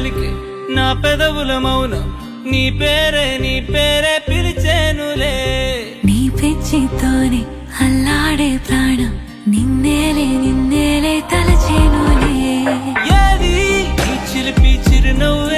పలికే నా పెదవుల మౌనం నీ పేరే పిలిచేనులే నీ పిచ్చితోనే అల్లాడే ప్రాణం నిన్నేలే తలచేనులే ఏది ఈ చిలిపి చిరునవ్వు